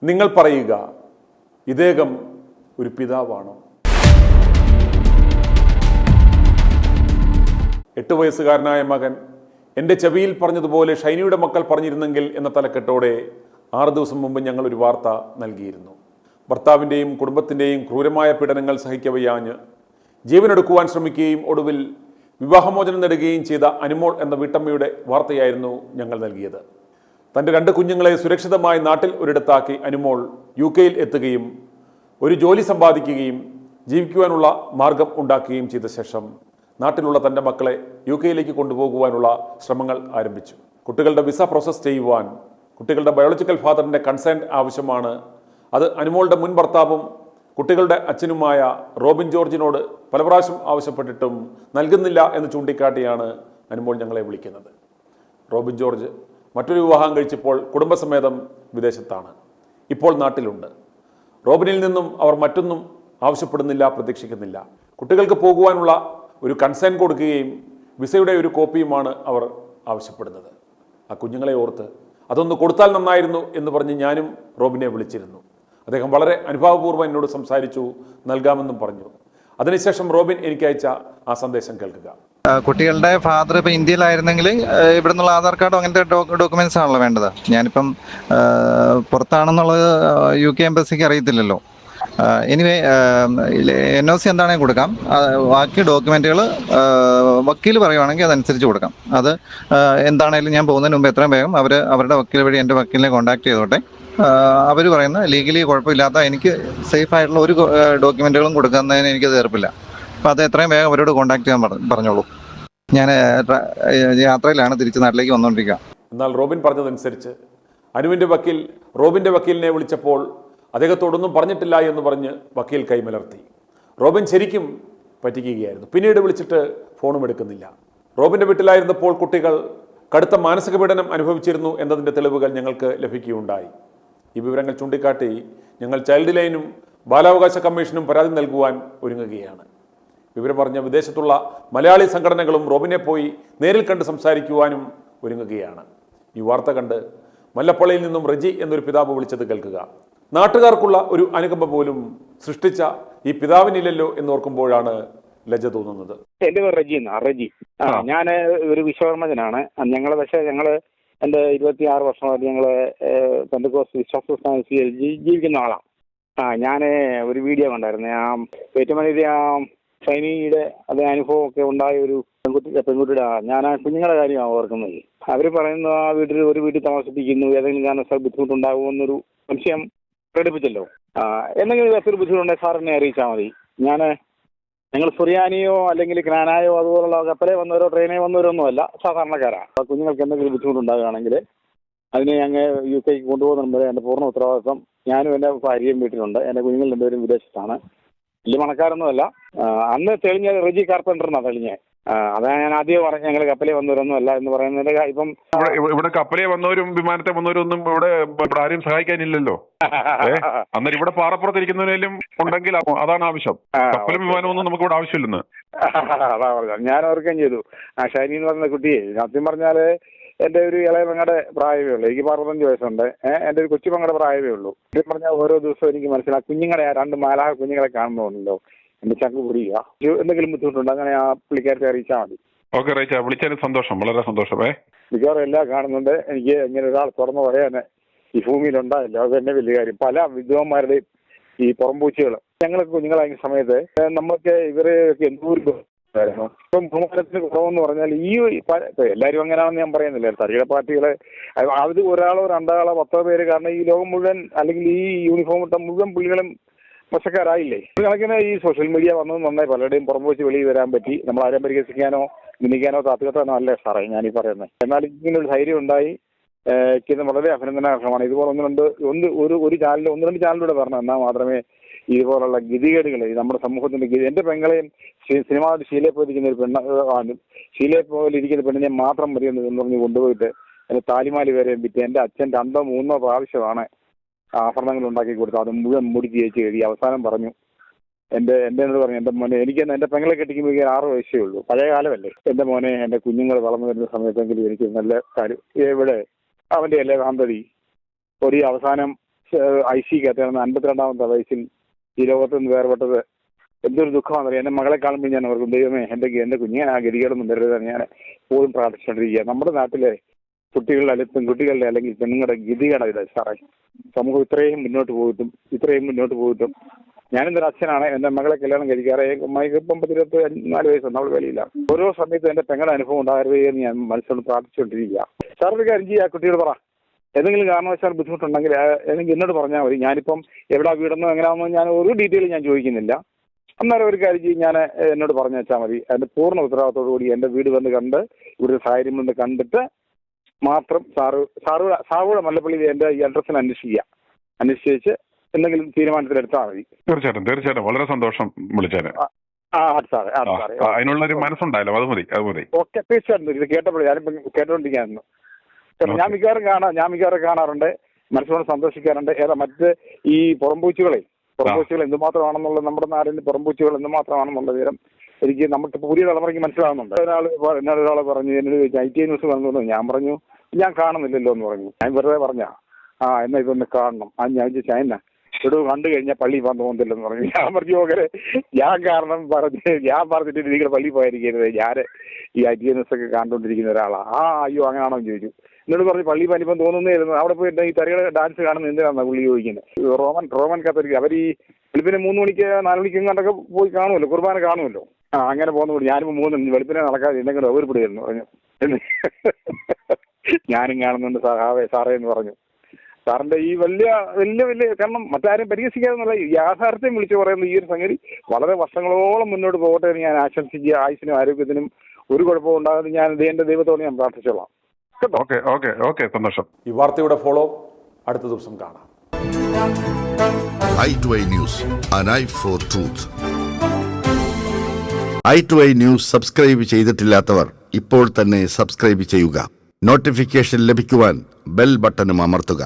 നിങ്ങൾ പറയുക, ഇദ്ദേഹം ഒരു പിതാവാണോ? 8 വയസ്സുകാരനായ മകൻ എൻ്റെ ചെവിയിൽ പറഞ്ഞതുപോലെ ഷൈനിയുടെ മക്കൾ പറഞ്ഞിരുന്നെങ്കിൽ എന്ന തലക്കെട്ടോടെ 6 ദിവസം മുമ്പ് ഞങ്ങളൊരു വാർത്ത നൽകിയിരുന്നു. ഭർത്താവിൻ്റെയും കുടുംബത്തിൻ്റെയും ക്രൂരമായ പീഡനങ്ങൾ സഹിക്കവയ്യാഞ്ഞ് ജീവനെടുക്കുവാൻ ശ്രമിക്കുകയും ഒടുവിൽ വിവാഹമോചനം നേടുകയും ചെയ്ത അനുമോൾ എന്ന വീട്ടമ്മയുടെ വാർത്തയായിരുന്നു ഞങ്ങൾ നൽകിയത്. തൻ്റെ 2 കുഞ്ഞുങ്ങളെ സുരക്ഷിതമായി നാട്ടിൽ ഒരിടത്താക്കി അനുമോൾ UK എത്തുകയും ഒരു ജോലി സമ്പാദിക്കുകയും ജീവിക്കുവാനുള്ള മാർഗം ഉണ്ടാക്കുകയും ചെയ്ത ശേഷം നാട്ടിലുള്ള തൻ്റെ മക്കളെ UK കൊണ്ടുപോകുവാനുള്ള ശ്രമങ്ങൾ ആരംഭിച്ചു. കുട്ടികളുടെ വിസ പ്രോസസ്സ് ചെയ്യുവാൻ കുട്ടികളുടെ ബയോളജിക്കൽ ഫാദറിൻ്റെ കൺസെൻറ്റ് ആവശ്യമാണ്. അത് അനുമോളുടെ മുൻ ഭർത്താവും കുട്ടികളുടെ അച്ഛനുമായ റോബിൻ ജോർജിനോട് പല പ്രാവശ്യം ആവശ്യപ്പെട്ടിട്ടും നൽകുന്നില്ല എന്ന് ചൂണ്ടിക്കാട്ടിയാണ് അനുമോൾ ഞങ്ങളെ വിളിക്കുന്നത്. റോബിൻ ജോർജ് മറ്റൊരു വിവാഹം കഴിച്ചപ്പോൾ കുടുംബസമേതം വിദേശത്താണ്, ഇപ്പോൾ നാട്ടിലുണ്ട്. റോബിനിൽ നിന്നും അവർ മറ്റൊന്നും ആവശ്യപ്പെടുന്നില്ല, പ്രതീക്ഷിക്കുന്നില്ല. കുട്ടികൾക്ക് പോകുവാനുള്ള ഒരു കൺസേൺ കൊടുക്കുകയും വിസയുടെ ഒരു കോപ്പിയുമാണ് അവർ ആവശ്യപ്പെടുന്നത്. ആ കുഞ്ഞുങ്ങളെ ഓർത്ത് അതൊന്ന് കൊടുത്താൽ നന്നായിരുന്നു എന്ന് പറഞ്ഞ് ഞാനും റോബിനെ വിളിച്ചിരുന്നു. അദ്ദേഹം വളരെ അനുഭാവപൂർവ്വം എന്നോട് സംസാരിച്ചു, നൽകാമെന്നും പറഞ്ഞു. അതിനുശേഷം റോബിൻ എനിക്ക് അയച്ച ആ സന്ദേശം കേൾക്കുക. കുട്ടികളുടെ ഫാദർ ഇപ്പം ഇന്ത്യയിലായിരുന്നെങ്കിൽ ഇവിടെ നിന്നുള്ള ആധാർ കാർഡോ അങ്ങനത്തെ ഡോക്യുമെന്റ്സ് ആണല്ലോ വേണ്ടത്. ഞാനിപ്പം പുറത്താണെന്നുള്ളത് UK എംബസിക്ക് അറിയത്തില്ലല്ലോ. എനിവേ NOC എന്താണെങ്കിൽ കൊടുക്കാം. ബാക്കി ഡോക്യുമെന്റുകൾ വക്കീൽ പറയുവാണെങ്കിൽ അതനുസരിച്ച് കൊടുക്കാം. അത് എന്താണേലും ഞാൻ പോകുന്നതിന് മുമ്പ് എത്രയും വേഗം അവരുടെ വക്കീൽ വഴി എൻ്റെ വക്കീലിനെ കോൺടാക്ട് ചെയ്തോട്ടെ. അവർ പറയുന്ന ലീഗലി കുഴപ്പമില്ലാത്ത എനിക്ക് സേഫ് ആയിട്ടുള്ള ഒരു ഡോക്യുമെന്റുകളും കൊടുക്കുന്നതിന് എനിക്ക് തീർപ്പില്ല. അപ്പോൾ അത് എത്രയും വേഗം അവരോട് കോൺടാക്ട് ചെയ്യാൻ പറഞ്ഞോളൂ. ഞാൻ യാത്രയിലാണ്, തിരിച്ച് നാട്ടിലേക്ക് വന്നുകൊണ്ടിരിക്കുക. എന്നാൽ റോബിൻ പറഞ്ഞതനുസരിച്ച് അനുവിൻ്റെ വക്കീൽ റോബിൻ്റെ വക്കീലിനെ വിളിച്ചപ്പോൾ അദ്ദേഹത്തോടൊന്നും പറഞ്ഞിട്ടില്ല എന്ന് പറഞ്ഞ് വക്കീൽ കൈമലർത്തി. റോബിൻ ശരിക്കും പറ്റിക്കുകയായിരുന്നു. പിന്നീട് വിളിച്ചിട്ട് ഫോണും എടുക്കുന്നില്ല. റോബിൻ്റെ വീട്ടിലായിരുന്നപ്പോൾ കുട്ടികൾ കടുത്ത മാനസിക പീഡനം അനുഭവിച്ചിരുന്നു എന്നതിൻ്റെ തെളിവുകൾ ഞങ്ങൾക്ക് ലഭിക്കുകയുണ്ടായി. ഈ വിവരങ്ങൾ ചൂണ്ടിക്കാട്ടി ഞങ്ങൾ ചൈൽഡ് ലൈനും ബാലാവകാശ കമ്മീഷനും പരാതി നൽകുവാൻ ഒരുങ്ങുകയാണ്. വിവരം പറഞ്ഞ വിദേശത്തുള്ള മലയാളി സംഘടനകളും റോബിനെ പോയി നേരിൽ കണ്ട് സംസാരിക്കുവാനും ഒരുങ്ങുകയാണ്. ഈ വാർത്ത കണ്ട് മല്ലപ്പള്ളിയിൽ നിന്നും റെജി എന്നൊരു പിതാവ് വിളിച്ചത് കേൾക്കുക. നാട്ടുകാർക്കുള്ള ഒരു അനുകമ്പ പോലും സൃഷ്ടിച്ച ഈ പിതാവിനില്ലല്ലോ എന്നോർക്കുമ്പോഴാണ് ലജ്ജ തോന്നുന്നത്. എൻ്റെ പേര് റെജി. ഞാൻ ഒരു വിശ്വകർമ്മജനാണ്. ഞങ്ങള് എൻ്റെ 26 വർഷമായിട്ട് ഞങ്ങള് പെന്തക്കോസ്ത് വിശ്വാസ ജീവിക്കുന്ന ആളാണ്. ഞാൻ ഒരു വീഡിയോ കണ്ടായിരുന്നു. ഏറ്റവും വലിയ ഷൈനിയുടെ അതേ അനുഭവം ഒക്കെ ഉണ്ടായ ഒരു പെൺകുട്ടിയുടെ ഞാൻ ആ കുഞ്ഞുങ്ങളുടെ കാര്യമാണ് ഓർക്കുന്നത്. അവർ പറയുന്ന ആ ഒരു വീട്ടിൽ താമസിപ്പിക്കുന്നു, ഏതെങ്കിലും കാരണവശാൽ ബുദ്ധിമുട്ടുണ്ടാകുമെന്നൊരു സംശയം പ്രകടിപ്പിച്ചല്ലോ. എന്തെങ്കിലും വിധത്തിൽ ബുദ്ധിമുട്ടുണ്ടെങ്കിൽ സാറിനെ അറിയിച്ചാൽ മതി. ഞങ്ങൾ സുറിയാനിയോ അല്ലെങ്കിൽ ക്നാനായോ അതുപോലുള്ള കപ്പലേ വന്നവരോ ട്രെയിനേ വന്നവരോ ഒന്നുമല്ല, സാധാരണക്കാരാണ്. കുഞ്ഞുങ്ങൾക്ക് എന്തെങ്കിലും ബുദ്ധിമുട്ടുണ്ടാകുകയാണെങ്കിൽ അതിനെ ഞങ്ങൾ UK കൊണ്ടുപോകുന്നതിന് എൻ്റെ പൂർണ്ണ ഉത്തരവാദിത്വം. ഞാനും എൻ്റെ ഭാര്യയും വീട്ടിലുണ്ട്. എൻ്റെ കുഞ്ഞുങ്ങൾ 2 പേരും വിദേശത്താണ്. വലിയ പണക്കാരൊന്നുമല്ല. അന്ന് തെളിഞ്ഞ റെജി കാർപ്പൻ്റർ എന്നാണ് തെളിഞ്ഞത്. അതാ ഞാൻ ആദ്യം പറഞ്ഞു, ഞങ്ങൾ കപ്പലേ വന്നവരൊന്നും അല്ല എന്ന് പറയുന്നത്. ഇപ്പം ഇവിടെ കപ്പലേ വന്നവരും വിമാനത്തെ വന്നവരും ഒന്നും ഇവിടെ ആരും സഹായിക്കാനില്ലല്ലോ. അന്നേരം ഇവിടെ പാറപ്പുറത്തിരിക്കുന്നതിലും ഉണ്ടെങ്കിൽ അതാണ് ആവശ്യം. കപ്പലും വിമാനമൊന്നും നമുക്ക് ഇവിടെ ആവശ്യമില്ലെന്ന് അതാ പറഞ്ഞത്. ഞാൻ ഓർക്കുകയും ചെയ്തു. ഷൈനി എന്ന് പറയുന്ന കുട്ടിയെ സത്യം പറഞ്ഞാല് എൻ്റെ ഒരു ഇളയ പെങ്ങളുടെ പ്രായമേ ഉള്ളൂ. എനിക്ക് 65 വയസ്സുണ്ട്. എൻ്റെ ഒരു കൊച്ചു പെങ്ങളുടെ പ്രായമേ ഉള്ളൂ. സത്യം പറഞ്ഞാൽ ഓരോ ദിവസവും എനിക്ക് മനസ്സിലാകും, കുഞ്ഞുങ്ങളെ 2 മാലാഹ കുഞ്ഞുങ്ങളെ കാണുന്നുണ്ടല്ലോ, എൻ്റെ ചങ്ക് കുടിക്കുക. എന്തെങ്കിലും ബുദ്ധിമുട്ടുണ്ട് അങ്ങനെ ആ പുള്ളിക്കാരത്തെ അറിയിച്ചാൽ മതി. ഓക്കെ റൈച്ച, വിളിച്ചതിന് സന്തോഷം, വളരെ സന്തോഷമേ. മിക്കവാറും എല്ലാം കാണുന്നുണ്ട്. എനിക്ക് ഇങ്ങനെ ഒരാൾ തുറന്നു പറയാൻ ഈ ഭൂമിയിലുണ്ടായില്ല. അത് തന്നെ വലിയ കാര്യം. പല വിദ്വാന്മാരുടെയും ഈ പുറംപൂച്ചകൾ ഞങ്ങൾക്ക് കുഞ്ഞുങ്ങളായ സമയത്ത് നമുക്ക് ഇവരെയൊക്കെ എന്തോരം ആയിരുന്നു. ഇപ്പം ബഹുമാനത്തിന് കുറവെന്ന് പറഞ്ഞാൽ എല്ലാവരും അങ്ങനെയാണെന്ന് ഞാൻ പറയുന്നില്ല. തരികിട പാർട്ടികളെ അത് ഒരാളോ 2 ആളോ 10 പേര്, കാരണം ഈ ലോകം മുഴുവൻ അല്ലെങ്കിൽ ഈ യൂണിഫോം ഇട്ട മുഴുവൻ പുള്ളികളും മോശക്കാരായില്ലേ. ഇത് കണക്കിന് ഈ സോഷ്യൽ മീഡിയ വന്നത് നന്നായി പലരുടെയും പുറം വെച്ച് വെളിയിൽ വരാൻ പറ്റി. നമ്മൾ ആരെയും പരിഹസിക്കാനോ നിന്ദിക്കാനോ താത്വികത്താനോ അല്ലേ സാറേ ഞാനീ പറയുന്നത്. എന്നാൽ ഇങ്ങനെ ഒരു ധൈര്യം ഉണ്ടായി വളരെ അഭിനന്ദനാർഹമാണ്. ഇതുപോലെ ഒരു ചാനൽ 1-2 ചാനലിലൂടെ പറഞ്ഞു എന്നാൽ മാത്രമേ ഇതുപോലുള്ള ഗതികേടുകൾ നമ്മുടെ സമൂഹത്തിന്റെ എൻ്റെ പെങ്ങളെയും സിനിമ ഷീലയെ പോലിരിക്കുന്ന ഒരു ഷീലയെ പോലെ ഇരിക്കുന്ന പെണ്ണിനെ മാത്രം മതി എന്ന് പറഞ്ഞ് കൊണ്ടുപോയിട്ട് എൻ്റെ താലിമാലി വരെയും വിറ്റ് എൻ്റെ അച്ഛൻ 2-3 പ്രാവശ്യമാണ് ആഭരണങ്ങൾ ഉണ്ടാക്കി കൊടുത്തത്. അത് മുഴുവൻ മുടിച്ച് ജയിച്ച് എഴുതി. അവസാനം പറഞ്ഞു എന്നോട് പറഞ്ഞു, എൻ്റെ മോനെ, എൻ്റെ പെങ്ങളെ കെട്ടിക്കുമ്പോൾ 6 വയസ്സേ ഉള്ളൂ, പഴയ കാലമല്ലേ, എൻ്റെ മോനെ എൻ്റെ കുഞ്ഞുങ്ങൾ വളർന്നു വരുന്ന സമയത്തെങ്കിലും എനിക്ക് നല്ല കാര്യം എവിടെ അവൻ്റെ അല്ലേ കാന്തതി ഒരു അവസാനം IC-കകത്ത് 52ാമത്തെ വയസ്സിൽ ഈ ലോകത്ത് നിന്ന് വേർപെട്ടത് എന്തൊരു ദുഃഖമാണെന്നറിയാം. എൻ്റെ മകളെ കാണുമ്പോൾ ഞാൻ ഓർക്കും, ദൈവമേ എൻ്റെ കുഞ്ഞിനെ ആ ഗതികേടൊന്നും വരരുതെന്ന് ഞാൻ എപ്പോഴും പ്രാർത്ഥിച്ചുകൊണ്ടിരിക്കുക. നമ്മുടെ നാട്ടിലെ കുട്ടികളുടെ പെൺകുട്ടികളുടെ അല്ലെങ്കിൽ പെണ്ണുങ്ങളുടെ ഗതികേടാ ഇത് സാറേ. സമൂഹം ഇത്രയും മുന്നോട്ട് പോയിട്ടും ഞാനെന്തൊരു അച്ഛനാണ്. എൻ്റെ മകളെ കല്യാണം കഴിക്കാറ് ഇപ്പം 24 വയസ്സുണ്ട്, അവൾ വെളിയില്ല. ഓരോ സമയത്തും എൻ്റെ പെങ്ങളുടെ അനുഭവം ഉണ്ടാകരുതേ എന്ന് ഞാൻ മനസ്സിലോട് പ്രാർത്ഥിച്ചുകൊണ്ടിരിക്കുക. സാർ ഒരു കാര്യം ചെയ്യുക, കുട്ടിയോട് പറ, ഏതെങ്കിലും കാരണവശാൽ ബുദ്ധിമുട്ടുണ്ടെങ്കിൽ എനിക്ക് എന്നോട് പറഞ്ഞാൽ മതി. ഞാനിപ്പം എവിടെ വീടെന്നോ എങ്ങനെയാണെന്നോ ഞാൻ ഒരു ഡീറ്റെയിൽ ഞാൻ ചോദിക്കുന്നില്ല. അന്നേരം ഒരു കാര്യം ചെയ്യും, ഞാൻ എന്നോട് പറഞ്ഞു വെച്ചാൽ മതി. അതിൻ്റെ പൂർണ്ണ ഉത്തരവാദിത്തോടു കൂടി എൻ്റെ വീട് വന്ന് കണ്ട് ഇവിടുത്തെ സാഹചര്യം വന്ന് കണ്ടിട്ട് മാത്രം സാറുടെ മല്ലപ്പള്ളിയിൽ എൻ്റെ ഈ അഡ്രസ്സിന് അന്വേഷിച്ച് എന്തെങ്കിലും തീരുമാനത്തിലെടുത്താൽ മതി. തീർച്ചയായിട്ടും വളരെ സന്തോഷം വിളിച്ചേനെ. അതിനുള്ളൊരു മനസ്സുണ്ടായല്ലോ, അത് മതി. ഓക്കെ, തീർച്ചയായിട്ടും. ഇത് കേട്ടപ്പോഴേ ഞാനിപ്പം കേട്ടോണ്ടിരിക്കായിരുന്നു. ഞാൻ മിക്കവാറും കാണാറുണ്ട്, മനസ്സിനോട് സന്തോഷിക്കാറുണ്ട്. മറ്റ് ഈ പുറംപൂച്ചുകൾ എന്തുമാത്രമാണെന്നുള്ളത്, നമ്മുടെ നാടിന്റെ പുറംപൂച്ചുകൾ എന്തുമാത്രമാണെന്നുള്ള വിവരം എനിക്ക് നമുക്ക് പുതിയ തലമുറയ്ക്ക് മനസ്സിലാവുന്നുണ്ട്. ഒരാളെ പറഞ്ഞു, എന്നോട് ITI ന്യൂസ് വന്നു. ഞാൻ പറഞ്ഞു ഞാൻ കാണുന്നില്ലല്ലോ എന്ന് പറഞ്ഞു. ഞാൻ വെറുതെ പറഞ്ഞ എന്നാ ഇതൊന്ന് കാണണം. ഞാൻ ചോദിച്ചാ കണ്ടു കഴിഞ്ഞാൽ പള്ളി പോകാൻ തോന്നുന്നില്ലെന്ന് പറഞ്ഞു. ഞാൻ പറഞ്ഞു ഓക്കെ, ഞാൻ പറഞ്ഞിട്ട് നിങ്ങളുടെ പള്ളി പോയിരിക്കരുത്, ഞാൻ ഈ ITI ന്യൂസ് ഒക്കെ കണ്ടുകൊണ്ടിരിക്കുന്ന ഒരാളാ. അയ്യോ അങ്ങനെയാണോ എന്ന് ചോദിച്ചു. എന്നോട് പറഞ്ഞു പള്ളി പനിപ്പം തോന്നുന്നതായിരുന്നു. അവിടെ പോയിട്ട് ഈ തരികളുടെ ഡാൻസ് കാണുന്നത് എന്തിനാണെന്നാ പുള്ളി ചോദിക്കുന്നത്. റോമൻ കത്തോലിക്ക അവർ ഈ വെളുപ്പിനെ 3 മണിക്ക് 4 മണിക്ക് കണ്ടൊക്കെ പോയി കാണുമല്ലോ, കുർബാന കാണുമല്ലോ. അങ്ങനെ പോകുന്നു. ഞാനിപ്പോൾ 3 വെളുപ്പിനെ നടക്കാതെ എന്തെങ്കിലും ഓർപ്പെടുമായിരുന്നു പറഞ്ഞു. ഞാനും കാണുന്നുണ്ട് സാറേ എന്ന് പറഞ്ഞു. സാറിന്റെ ഈ വലിയ കാരണം മറ്റാരും പരിഹസിക്കാതെ എന്നുള്ള യാഥാർത്ഥ്യം വിളിച്ചു പറയുന്ന ഈ ഒരു സംഗതി വളരെ വർഷങ്ങളോളം മുന്നോട്ട് പോകട്ടെ എന്ന് ഞാൻ ആശംസിക്കുക. ആയുസ്സിനും ആരോഗ്യത്തിനും ഒരു കുഴപ്പവും ഉണ്ടാകാതെ ഞാൻ എൻ്റെ ദൈവത്തോട് ഞാൻ പ്രാർത്ഥിച്ചോളാം. ഓക്കെ, സന്തോഷം. ഈ വാർത്തയുടെ ഫോളോ അടുത്ത ദിവസം കാണാം. i2i News, an eye for truth. i2i News subscribe ചെയ്തിട്ടില്ലാത്തവർ ഇപ്പോൾ തന്നെ സബ്സ്ക്രൈബ് ചെയ്യുക. നോട്ടിഫിക്കേഷൻ ലഭിക്കുവാൻ ബെൽ ബട്ടണും അമർത്തുക.